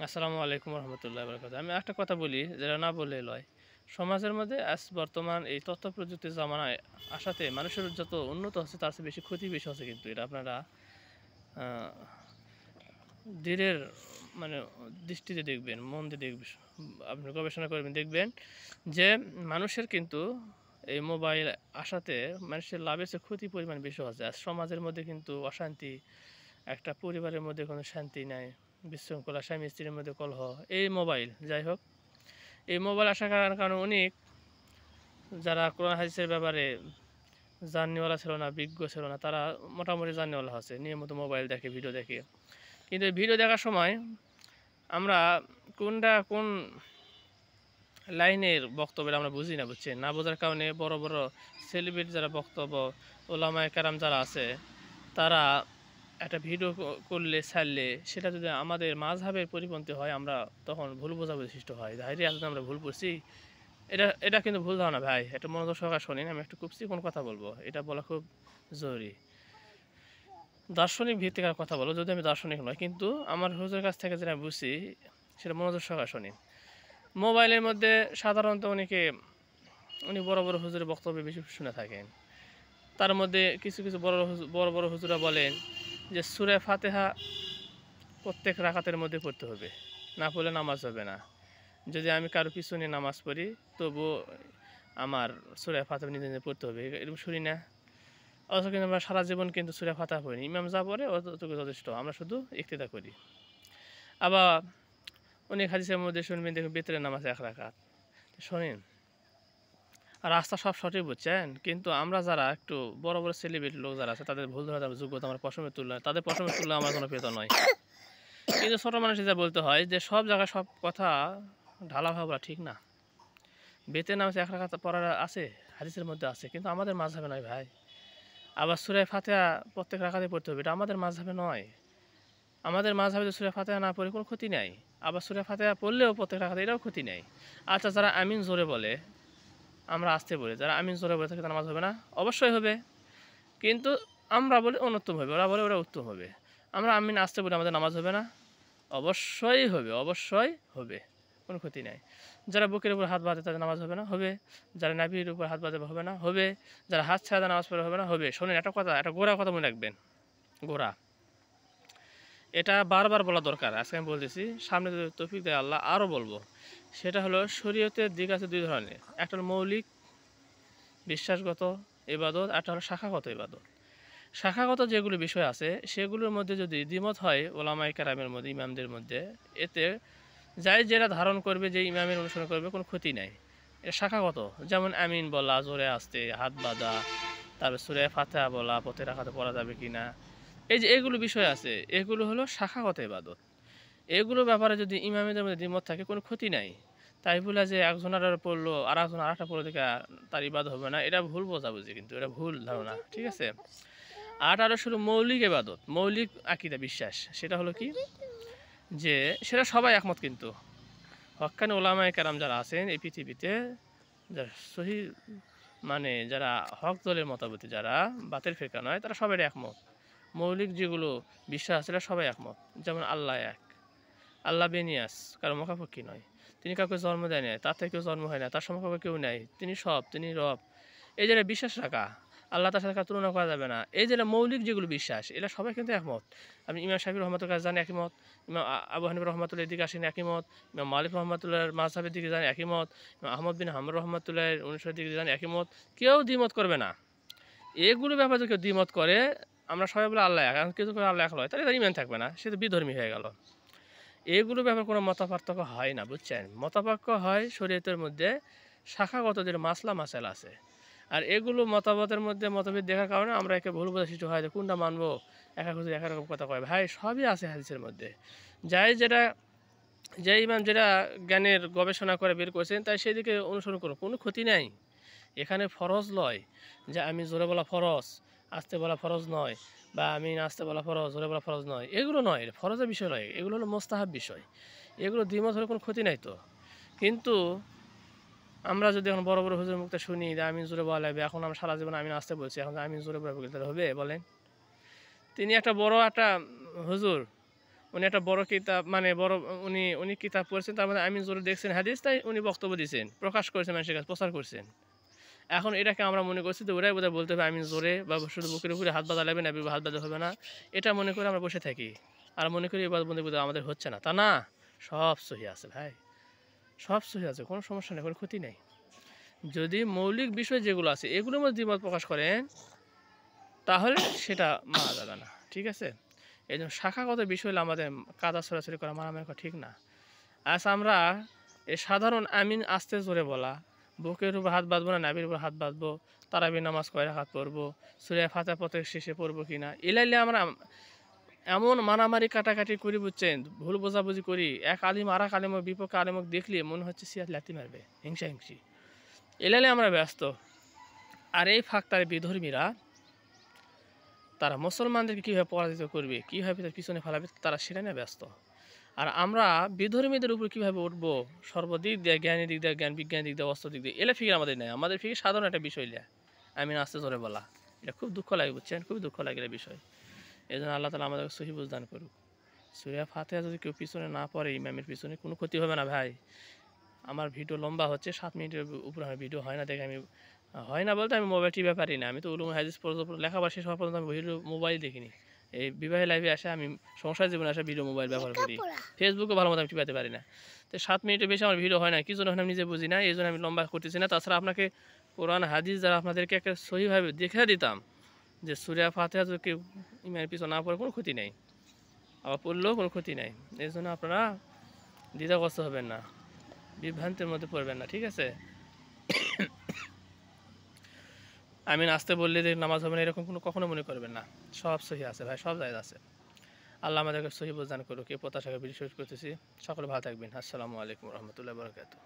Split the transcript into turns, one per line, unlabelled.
আসসালামু আলাইকুম রহমতুল্লাহ বরকাত। আমি একটা কথা বলি যেটা না বললে লয়। সমাজের মধ্যে আজ বর্তমান এই তথ্য প্রযুক্তির জামানায় আসাতে মানুষের যত উন্নত হচ্ছে তার চেয়ে বেশি ক্ষতি বেশি হচ্ছে, কিন্তু এটা আপনারা আহ, ধীরের মানে দৃষ্টিতে দেখবেন, মন দিয়ে দেখবেন, আপনি গবেষণা করবেন, দেখবেন যে মানুষের কিন্তু এই মোবাইল আসাতে মানুষের লাভের চেয়ে ক্ষতি পরিমাণ বেশি হচ্ছে। আজ সমাজের মধ্যে কিন্তু অশান্তি, একটা পরিবারের মধ্যে কোনো শান্তি নাই, বিশৃঙ্খলা, স্বামী স্ত্রীর মধ্যে কলহ, এই মোবাইল। যাই হোক, এই মোবাইল আসার কারণে অনেক যারা কোরআন হাদিসের ব্যাপারে জাননেওয়ালা ছিল না, বিজ্ঞ ছিল না, তারা মোটামুটি জাননেওয়ালা হচ্ছে, নিয়মিত মোবাইল দেখে, ভিডিও দেখে। কিন্তু এই ভিডিও দেখার সময় আমরা কোনটা কোন লাইনের বক্তব্য আমরা বুঝি না, বুঝছেন? না বোঝার কারণে বড় বড় সেলিব্রিটি যারা বক্তব্য, ওলামায়ে কেরাম যারা আছে, তারা একটা ভিডিও করলে, ছাড়লে, সেটা যদি আমাদের মাযহাবের পরিপন্থী হয়, আমরা তখন ভুল বোঝাবুঝি সৃষ্টি হয়। ধাইরে আসলে আমরা ভুল করছি, এটা এটা কিন্তু ভুল ধারণা ভাই। এটা মনোযোগ সহকারে শোনেন, আমি একটু খুব চিকন কথা বলবো, এটা বলা খুব জরুরি। দার্শনিক ভিত্তিক কথা বলো, যদি আমি দার্শনিক নয়, কিন্তু আমার হুজুরের কাছ থেকে যেটা বুঝছি সেটা মনোযোগ সহকারে শোনেন। মোবাইলের মধ্যে সাধারণত উনি বড় বড় হুজুরের বক্তব্য বেশি শুনে থাকেন। তার মধ্যে কিছু কিছু বড় বড় হুজুরা বলেন যে সূরা ফাতিহা প্রত্যেক রাকাতের মধ্যে পড়তে হবে, না পড়লে নামাজ হবে না। যদি আমি কারো পিছনে নামাজ পড়ি, তবুও আমার সূরা ফাতিহা নিজে নিজে পড়তে হবে, এরকম শুনি না? অথচ কিন্তু আমরা সারা জীবন কিন্তু সূরা ফাতিহা পড়িনি, ইমাম যা পড়ে অতটুকু যথেষ্ট, আমরা শুধু ইক্তেদা করি। আবার অনেক হাদিসের মধ্যে শুনবেন, দেখুন বেতরের নামাজ 1 রাকাত। শোনেন, আর রাস্তা সব সঠিক বুঝছেন, কিন্তু আমরা যারা একটু বড় বড় সেলিব্রিটি লোক যারা আছে, তাদের ভুল ধরার যোগ্যতা আমার পশমের তুলনায়, তাদের পশমের তুলনায় আমার কোনো পেত নয়। কিন্তু ছোট মানুষ যা বলতে হয় যে সব জায়গায় সব কথা ঢালাভাবে বলা ঠিক না। বেতের নামাজ 1 রাকাত পড়ার আছে, হাদিসের মধ্যে আছে, কিন্তু আমাদের মাযহাবে নয় ভাই। আবার সূরা ফাতিহা প্রত্যেক রাকাতে পড়তে হবে, এটা আমাদের মাযহাবে নয়। আমাদের মাযহাবে যে সূরা ফাতিহা না পড়ে কোনো ক্ষতি নাই, আবার সূরা ফাতিহা পড়লেও প্রত্যেক রাকাতে, এটাও ক্ষতি নাই। আচ্ছা, যারা আমিন জোরে বলে, আমরা আসতে বলি, যারা আমিন জোরে বলে থাকে তার নামাজ হবে না? অবশ্যই হবে। কিন্তু আমরা বলি অনুত্তম হবে, ওরা বলে ওরা উত্তম হবে। আমরা আমিন আসতে বলি, আমাদের নামাজ হবে না? অবশ্যই হবে, অবশ্যই হবে, কোনো ক্ষতি নাই। যারা বুকের উপর হাত বাঁধে তাদের নামাজ হবে না? হবে। যারা নাভির উপর হাত বাঁধে হবে না? হবে। যারা হাত ছাড়া নামাজ পড়ে হবে না? হবে। শোনেন একটা কথা, একটা গোড়া কথা মনে রাখবেন, গোড়া, এটা বারবার বলা দরকার, আজকে আমি বলতেছি, সামনে যদি তৌফিক দেয় আল্লাহ আরও বলবো। সেটা হলো, শরীয়তের দিক আছে দুই ধরনের, একটা হলো মৌলিক বিশ্বাসগত ইবাদত, একটা হলো শাখাগত ইবাদত। শাখাগত যেগুলো বিষয় আছে সেগুলোর মধ্যে যদি দ্বিমত হয় ওলামায়ে কেরামের মধ্যে, ইমামদের মধ্যে, এতে যাই যেটা ধারণ করবে, যে ইমামের অনুসরণ করবে, কোনো ক্ষতি নাই। এটা শাখাগত, যেমন আমিন বলা, জোরে আসতে, হাত বাঁধা, তারপর সূরা ফাতিহা বলা, পথে রাখাতে পড়া যাবে কি না, এই যে এগুলো বিষয় আছে, এগুলো হলো শাখাগত ইবাদত। এগুলো ব্যাপারে যদি ইমামদের মধ্যে দ্বিমত থাকে, কোনো ক্ষতি নাই। তাই বলে যে একজনের পড়লো আর একজন আরেকটা পড়লো দেখে তার ইবাদত হবে না, এটা ভুল বোঝাবুঝি, কিন্তু এটা ভুল ধারণা, ঠিক আছে? আর আরও শুধু মৌলিক ইবাদত, মৌলিক আকীদা বিশ্বাস, সেটা হলো কি, যে সেটা সবাই একমত, কিন্তু হক্কানি ওলামায়ে কেরাম যারা আছেন এই পৃথিবীতে, যারা সহি মানে যারা হক দলের মতামতে, যারা বাতের ফেরকা নয়, তারা সবাই একমত। মৌলিক যেগুলো বিশ্বাস সেটা সবাই একমত। যেমন আল্লাহ এক, আল্লাহ বেনিয়াস, কারো মুখাপক্ষী নয়, তিনি কাউকে জন্ম দেয় না, তার থেকে কেউ জন্ম হয় না, তার সমকক্ষ কেউ নেই, তিনি সব, তিনি রব, এই যেটা বিশ্বাস রাখা, আল্লাহ তার সাথে কার তুলনা করা যাবে না, এই যেটা মৌলিক যেগুলো বিশ্বাস, এটা সবাই কিন্তু একমত। আপনি ইমাম শাফিঈ রহমাতুল্লাহ কাছে জানেন একই মত, ইমাম আবু হানিফা রহমাতুল্লাহ দিকে আসেন একই মত, ইমাম মালিক রহমাতুল্লাহর মাযহাবের দিকে যান একই মত, ইমাম আহমদ বিন হাম্বল রহমাতুল্লাহর অনুসারীর দিকে যান একই মত, কেউ দ্বিমত করবে না। এগুলো ব্যাপারে যদি কেউ দ্বিমত করে, আমরা সবাই বলে আল্লাহ এক, এখন কিছু করে আল্লাহ এক হয়, তাহলে তার ইমান থাকবে না, সে তো বিধর্মী হয়ে গেল। এগুলো ব্যাপারে কোনো মতপার্থক্য হয় না, বুঝছেন? মতপার্থক্য হয় শরীয়তের মধ্যে শাখাগত যে মাসলা মাসাইল আছে, আর এগুলো মতবাদের মধ্যে মতভেদ দেখার কারণে আমরা একে ভুল বোঝা সৃষ্টি হয় যে কোনটা মানবো, একা খুঁজে একরকম কথা কয়। ভাই, সবই আছে হাদিসের মধ্যে, যাই যেটা, যে ইমাম যেটা জ্ঞানের গবেষণা করে বের করেছেন, তাই সেদিকে অনুসরণ করুন, কোনো ক্ষতি নাই। এখানে ফরজ নয় যে আমি জোরে বলা ফরজ, আসতে বলা ফরজ নয়, বা আমি আসতে বলা ফরজ, জোরে বলা ফরজ নয়, এগুলো নয়, ফরজের বিষয় নয়, এগুলো হলো মোস্তাহাব বিষয়। এগুলো দ্বিমত হলে কোনো ক্ষতি নাই তো। কিন্তু আমরা যদি এখন বড় বড় হুজুরের মুখে শুনি যে আমি জোরে বলা লাগবে, এখন আমরা সারা জীবন আমি আসতে বলছি, এখন আমি জোরে বলা বলতে হবে বলেন? তিনি একটা বড় একটা হুজুর, উনি একটা বড় কিতাব মানে বড় উনি উনি কিতাব পড়ছেন, তার মধ্যে আমিন জোরে দেখছেন হাদিস, তাই উনি বক্তব্য দিয়েছেন, প্রকাশ করেছেন, মানুষের কাছে প্রচার করছেন। এখন এটাকে আমরা মনে করছি যে ওরাই বোধহয় বলতে হবে আমিন জোরে, বা শুধু বুকের উপরে হাত বাঁধা লাগবে না, হাত বাঁধা হবে না, এটা মনে করে আমরা বসে থাকি। আর মনে করি এবার বন্ধু বোধহয় আমাদের হচ্ছে না, তা না, সব সহি আছে ভাই, সব সহি আছে, কোনো সমস্যা নেই, কোনো ক্ষতি নেই। যদি মৌলিক বিষয় যেগুলো আছে এগুলোর মধ্যে দ্বিমত প্রকাশ করেন তাহলে সেটা মানা যাবে না, ঠিক আছে। এই জন্য শাখাগত বিষয় হলে আমাদের কাদা ছড়াছড়ি করা, মারামারি করা ঠিক না। আজ আমরা এই সাধারণ আমিন আস্তে জোরে বলা, বুকের উপর হাত বাঁধবো না নাভির উপর হাত বাঁধবো, তারাবি নামাজ কয় রাকাত পড়বো, সূরা ফাতিহা প্রত্যেক শেষে পড়বো কিনা, এলাইলে আমরা এমন মারামারি কাটাকাটি করি, বুঝছেন, ভুল বোঝাবুঝি করি, এক আলিম আর এক আলিমের বিপক্ষে আলিমক দেখলে মনে হচ্ছে সিয়াত লাথি মারবে, হিংসা হিংসি, এলাইলে আমরা ব্যস্ত। আর এই ফাঁকতার বিধর্মীরা তারা মুসলমানদেরকে কীভাবে পরাজিত করবে, কীভাবে তার পিছনে ফেলাবে, তারা সেটা নিয়ে ব্যস্ত। আর আমরা বিধর্মীদের উপর কীভাবে উঠবো, সর্বদিক দিয়ে, জ্ঞানের দিক দিয়ে, জ্ঞান বিজ্ঞানের দিক দিয়ে, অস্ত্র দিক দিয়ে, এলা ফিকির আমাদের নেই। আমাদের ফিকির সাধারণ একটা বিষয় লিয়া আমি আস্তে ধরে বলা, এটা খুব দুঃখ লাগে, বুঝছেন, খুবই দুঃখ লাগে এটা বিষয়। এই জন্য আল্লাহ তালা আমাদের সহি বুঝদান করুক। সূরা ফাতিহা যদি কেউ পিছনে না পড়ে, ইমামের পিছনে, কোনো ক্ষতি হবে না ভাই। আমার ভিডিও লম্বা হচ্ছে, 7 মিনিটের উপরে আমার ভিডিও হয় না, দেখে আমি হয় না বলতে আমি মোবাইল টিপে পারি না, আমি তো উলুম হাদিস পর্যন্ত লেখাপড়া শেষ হওয়া পর্যন্ত আমি ভিডিও মোবাইল দেখিনি। এই বিবাহে লাইভে আসে, আমি সংসার জীবনে আসে ভিডিও মোবাইল ব্যবহার করি, ফেসবুকে ভালো মতো আমি টিপাতে পারি না। তো 7 মিনিটের বেশি আমার ভিডিও হয় না, কি জন্য হয় না আমি নিজে বুঝি না, এই জন্য আমি লম্বা করতেছি না। তাছাড়া আপনাকে কোরআন হাদিস যারা আপনাদেরকে একটা সহিভাবে দেখে দিতাম যে সূরা ফাতিহা যদি কেউ ইমামের পিছনে না পড়ে কোনো ক্ষতি নেই, আবার পড়লেও কোনো ক্ষতি নেই। এই জন্য আপনারা দ্বিধাগ্রস্ত হবেন না, বিভ্রান্তির মধ্যে পড়বেন না, ঠিক আছে। আমি আসতে বললে যে নামাজ হবে না এরকম কোনো কখনো মনে করবেন না, সব সহি আছে ভাই, সব জায়গা আছে। আল্লাহ আমাদেরকে সহি বুঝদান করুক, এই প্রত্যাশাকে বিশ্বাস করতেছি। সকলে ভালো থাকবেন। আসসালামু আলাইকুম রহমতুল্লাহ বরকাতুহু।